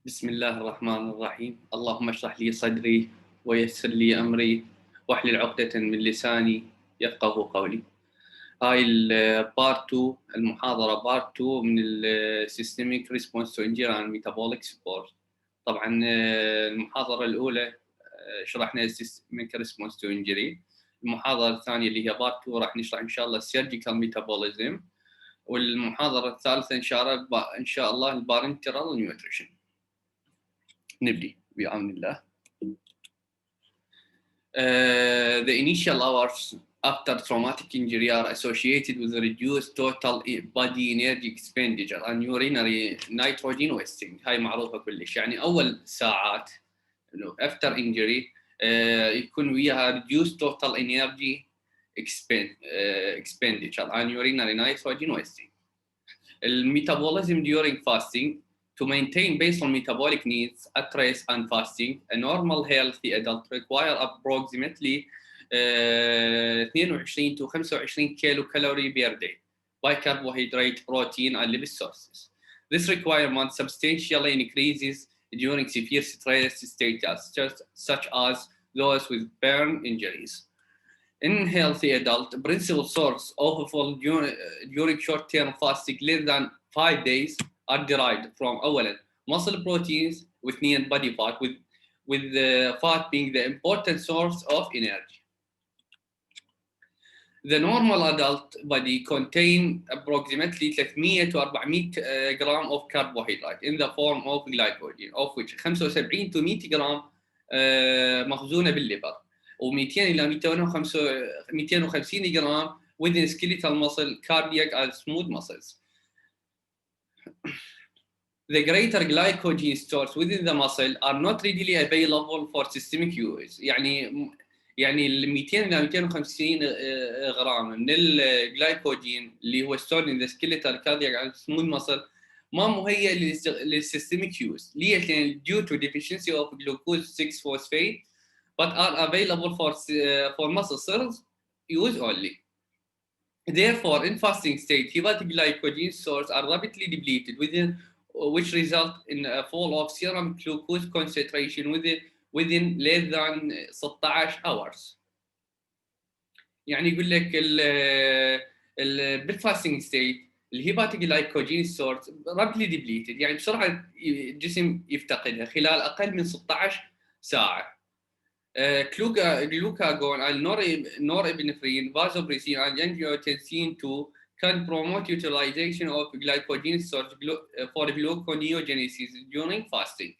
بسم الله الرحمن الرحيم. اللهم اشرح لي صدري ويسر لي أمري واحلل عقدة من لساني يفقه قولي. هاي البارت 2 المحاضرة بارت 2 من السيستميك ريسبونس تو انجري اند ميتابوليك سبورت. طبعا المحاضرة الأولى شرحنا السيستميك ريسبونس تو انجري. المحاضرة الثانية اللي هي بارت 2 راح نشرح إن شاء الله السيرجيكال ميتابوليزم، والمحاضرة الثالثة إن شاء الله البارنترال نيوتريشن. نبدي بعون الله. The initial hours after traumatic injury are associated with reduced total body energy expenditure and urinary nitrogen wasting. هاي معروفة كلش، يعني أول ساعات after injury يكون وياها reduced total energy expenditure and urinary nitrogen wasting. Metabolism during fasting. To maintain basal metabolic needs at rest and fasting, a normal healthy adult requires approximately 22 to 25 kilocalories per day by carbohydrate, protein, and lipid sources. This requirement substantially increases during severe stress states, such as those with burn injuries. In healthy adult, the principal source of fuel during short-term fasting less than 5 days are derived from أولاً muscle proteins واثنين body fat, with the fat being the important source of energy. The normal adult body contains approximately 300 to 400 gram of carbohydrate in the form of glycogen, of which 75 to 100 gram مخزونة بالليفر، و200 إلى 250 جرام within skeletal muscle, cardiac and smooth muscles. The greater glycogen stores within the muscle are not readily available for systemic use. يعني ال 200 إلى 250 غرام من الجلايكوجين اللي هو stored in the skeletal, cardiac and smooth muscle ما مهيأ للسيستميك يوز. ليش؟ لأن due to deficiency of glucose 6 phosphate but are available for muscle cells use only. Therefore, in fasting state, hepatic glycogen stores are rapidly depleted, which result in a fall of serum glucose concentration within less than 16 hours. يعني يقول لك بالفاستنج ستيت الهيباتيك glycogen stores rapidly depleted، يعني بسرعة الجسم يفتقدها خلال أقل من 16 ساعة. Glucagon and norepinephrine, vasopressin and angiotensin II can promote utilization of glycogen stores for gluconeogenesis during fasting.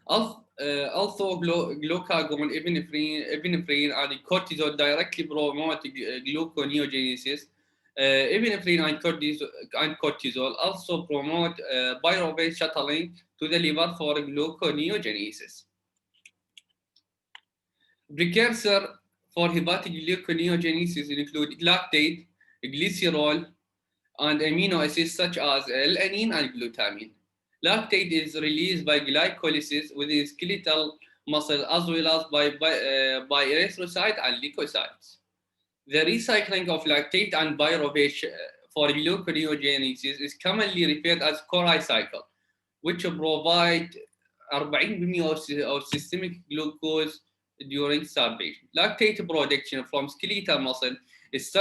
Also, glucagon, epinephrine, and cortisol directly promote gluconeogenesis. Epinephrine and cortisol also promote pyruvate shuttling to the liver for gluconeogenesis. Precursor for hepatic gluconeogenesis include lactate, glycerol, and amino acids such as L-alanine and glutamine. Lactate is released by glycolysis within skeletal muscle as well as by erythrocytes and leukocytes. The recycling of lactate and pyruvate for gluconeogenesis is commonly referred as Cori cycle, which provide 40% of systemic glucose during starvation. Lactate production from skeletal muscle is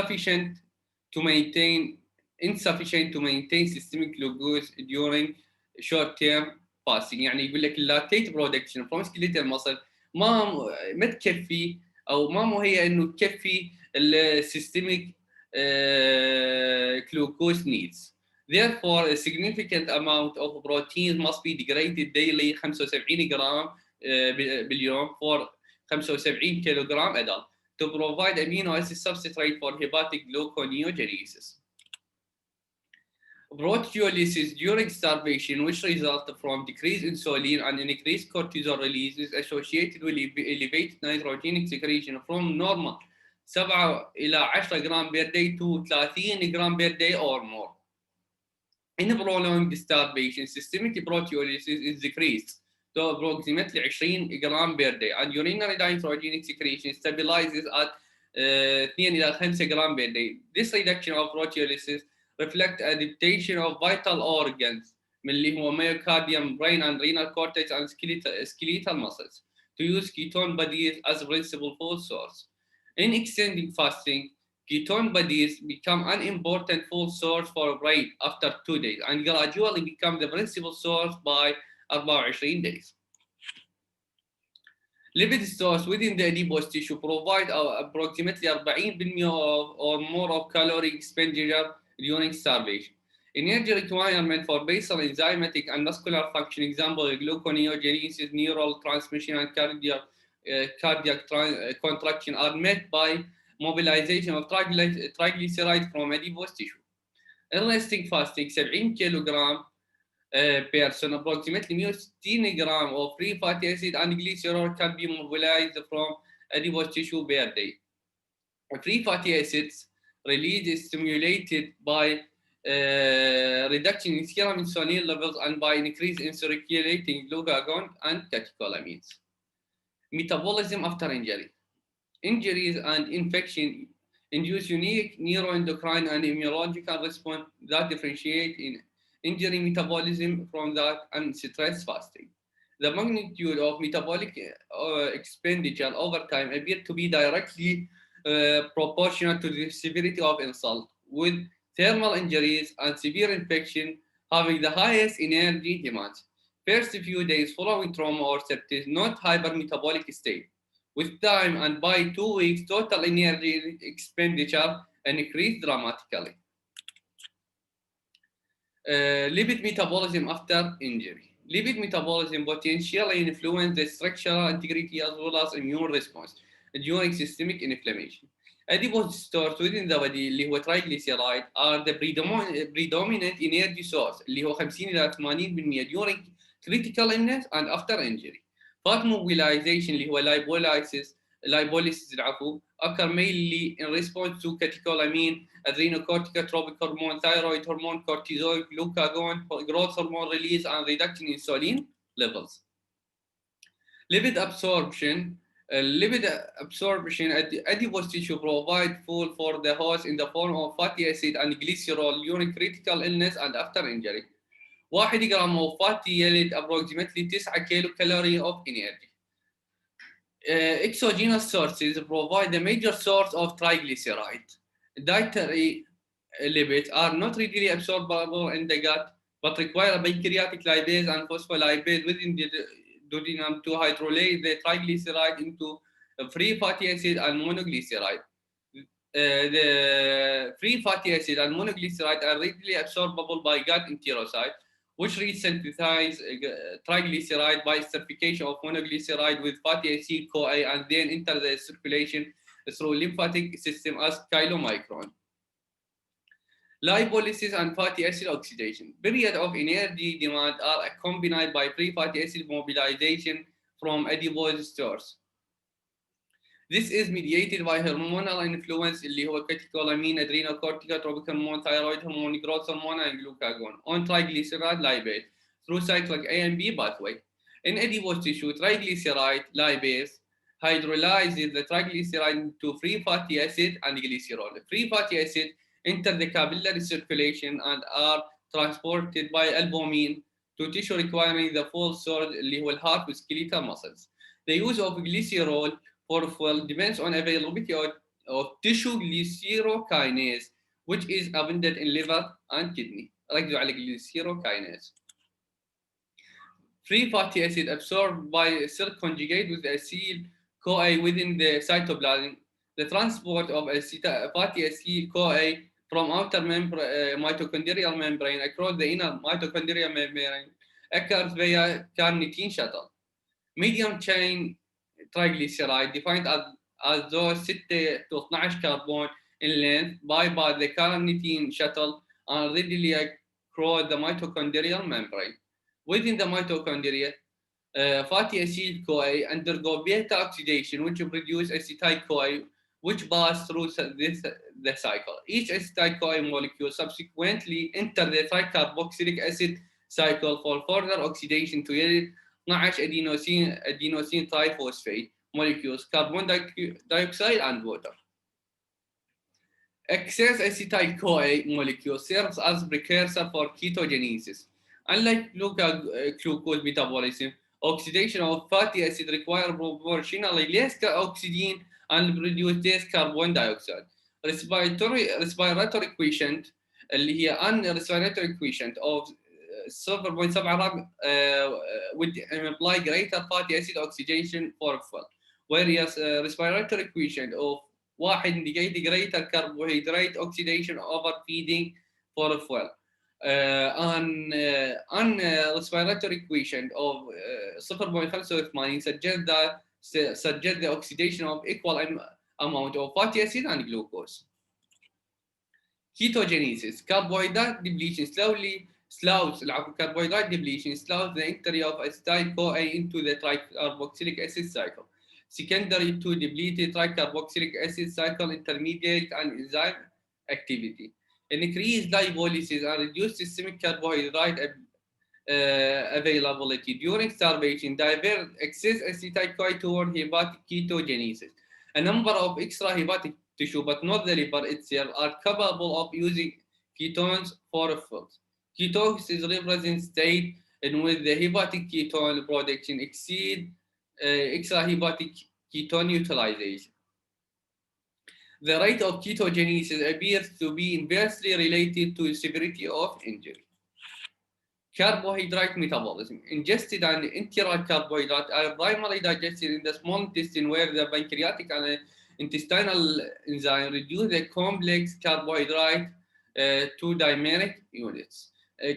insufficient to maintain systemic glucose during short-term fasting. يعني يقول لك lactate production from skeletal muscle ما تكفي أو ما مهيأ إنه تكفي systemic glucose needs. Therefore, a significant amount of protein must be degraded daily 75 جرام باليوم for 75 kilogram adult to provide amino acid substrate for hepatic gluconeogenesis. Proteolysis during starvation, which results from decreased insulin and increased cortisol release, is associated with elevated nitrogen secretion from normal 7 إلى 10 جرام per day to 30 جرام per day or more. In prolonged starvation, systemic proteolysis is decreased to approximately 20 gram per day, and urinary nitrogen secretion stabilizes at 2 إلى 5 gram per day. This reduction of proteolysis reflects adaptation of vital organs من اللي هو myocardium, brain and renal cortex and skeletal muscles to use ketone bodies as principal fuel source. In extended fasting, ketone bodies become an important fuel source for brain after 2 days and gradually become the principal source by 24 days. Lipid stores within the adipose tissue provide approximately 40% or more of calorie expenditure during starvation. Energy requirement for basal enzymatic and muscular function, example, gluconeogenesis, neural transmission, and cardiac contraction are met by mobilization of triglycerides from adipose tissue. In resting fasting, 70 kilogram person, approximately 160 gram of free fatty acid and glycerol can be mobilized from adipose tissue per day. Free fatty acids release is stimulated by reduction in serum insulin levels and by increase in circulating glucagon and catecholamines. Metabolism after injury. Injuries and infection induce unique neuroendocrine and immunological response that differentiate in injury metabolism from that and stress fasting. The magnitude of metabolic expenditure over time appear to be directly proportional to the severity of insult, with thermal injuries and severe infection having the highest energy demands. First few days following trauma or sepsis, not hypermetabolic state. With time and by 2 weeks, total energy expenditure increased dramatically. Lipid metabolism after injury. Lipid metabolism potentially influence the structural integrity as well as immune response during systemic inflammation. Adipose stores within the body اللي هو triglyceride are the predominant energy source اللي هو 50 إلى 80% during critical illness and after injury. Fat mobilization اللي هو lipolysis العفو occur mainly in response to catecholamine, adrenocorticotropic hormone, thyroid hormone, cortisol, glucagon, growth hormone release, and reduction in insulin levels. Lipid absorption. Lipid absorption at the adipose tissue provide fuel for the host in the form of fatty acid and glycerol during critical illness and after injury. 1 gram of fatty yield approximately 9 kilocalories of energy. Exogenous sources provide a major source of triglyceride. Dietary lipids are not readily absorbable in the gut, but require pancreatic lipase and phospholipase within the duodenum to hydrolyze the triglyceride into free fatty acid and monoglyceride. The free fatty acid and monoglyceride are readily absorbable by gut enterocytes, which resynthesize triglyceride by esterification of monoglyceride with fatty acid CoA and then enter the circulation through lymphatic system as chylomicron. Lipolysis and fatty acid oxidation. Period of energy demand are accompanied by free fatty acid mobilization from adipose stores. This is mediated by hormonal influence اللي هو catecholamine, adrenocorticotropic hormone, thyroid hormone, growth hormone, and glucagon on triglyceride lipase through cyclic A and B pathway. In adipose tissue, triglyceride lipase hydrolyzes the triglyceride into free fatty acid and glycerol. Free fatty acid enter the capillary circulation and are transported by albumin to tissue requiring the full source اللي هو heart with skeletal muscles. The use of glycerol for fuel depends on availability of tissue glycerokinase, which is abundant in liver and kidney. ركزوا على glycerokinase. Free fatty acid absorbed by cell conjugate with acetyl-CoA within the cytoplasm. The transport of fatty acetyl-CoA from outer mitochondrial membrane across the inner mitochondrial membrane occurs via carnitine shuttle. Medium chain triglyceride defined as those 6 to 12 carbon in length bypass the carnitine shuttle and readily across the mitochondrial membrane. Within the mitochondria, fatty acetyl-CoA undergo beta oxidation, which produce acetyl-CoA, which pass through the cycle. Each acetyl-CoA molecule subsequently enter the tricarboxylic acid cycle for further oxidation to yield 12 adenosine triphosphate molecules, carbon dioxide, and water. Excess acetyl-CoA molecule serves as precursor for ketogenesis, Unlike glucose metabolism, oxidation of fatty acid requires proportionally less oxygen and produce less carbon dioxide. Respiratory quotient اللي هي respiratory quotient of 0.7 would imply greater fatty acid oxidation for fuel, whereas respiratory quotient of 1 indicate greater carbohydrate oxidation overfeeding for fuel. Respiratory quotient of 0.85 suggest the oxidation of equal amount of fatty acid and glucose. Ketogenesis, carbohydrate depletion slows the entry of acetyl-CoA into the tricarboxylic acid cycle. Secondary to depleted tricarboxylic acid cycle intermediate and enzyme activity. Increased lipolysis and reduced systemic carbohydrate availability during starvation divert excess acetyl-CoA toward hepatic ketogenesis. A number of extrahepatic tissue, but not the liver itself, are capable of using ketones for food. Ketosis represents state in which the hepatic ketone production exceed extrahepatic ketone utilization. The rate of ketogenesis appears to be inversely related to severity of injury. Carbohydrate metabolism. Ingested and enteral carbohydrates are primarily digested in the small intestine, where the pancreatic and intestinal enzyme reduce the complex carbohydrate to dimeric units.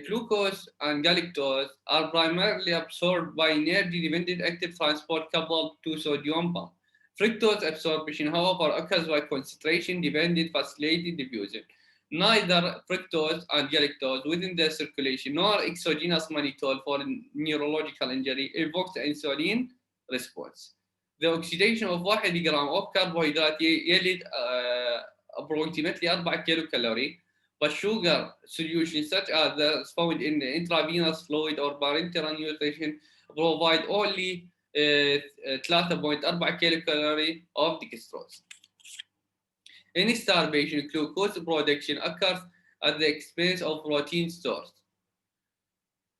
Glucose and galactose are primarily absorbed by energy-dependent active transport coupled to sodium pump. Fructose absorption, however, occurs by concentration-dependent facilitated diffusion. Neither fructose and galactose within the circulation nor exogenous mannitol for neurological injury evokes the insulin response. The oxidation of 1 gram of carbohydrate yield approximately 4 kilocalorie, but sugar solutions such as those found in the intravenous fluid or parenteral nutrition provide only 3.4 kilocalorie of dextrose. In starvation, glucose production occurs at the expense of protein stores.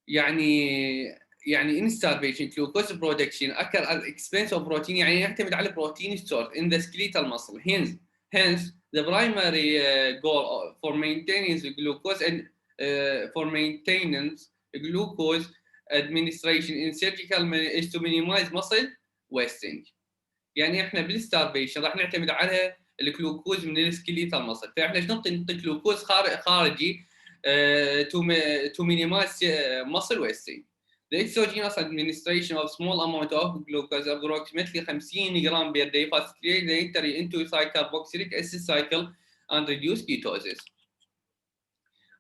يعني in starvation, glucose production occurs at the expense of protein. يعني يعتمد على protein stores in the skeletal muscle. Hence, the primary goal for maintenance glucose and for maintenance glucose administration in surgical is to minimize muscle wasting. يعني احنا بالستارفيشن راح نعتمد على الجلوكوز من السكيليتال مصل، فاحنا ايش نعطي جلوكوز خارجي to minimize muscle wasting. The exogenous administration of small amount of glucose, approximately 50 gram per day, facilitates the entry into tricarboxylic acid cycle and reduce ketosis.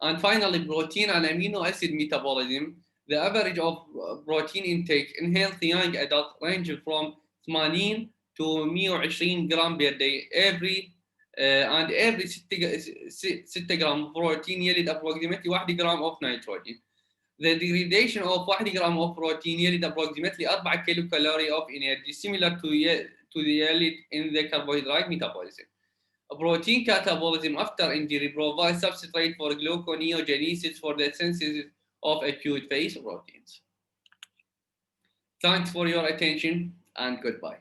And finally, protein and amino acid metabolism. The average of protein intake in healthy young adults ranges from 80 to 120 gram per day. Every 6 gram protein yield approximately 1 gram of nitrogen. The degradation of 1 gram of protein yield approximately 4 kilocalorie of energy, similar to the yield in the carbohydrate metabolism. Protein catabolism after injury provides substrate for gluconeogenesis for the synthesis of acute phase proteins. Thanks for your attention and goodbye.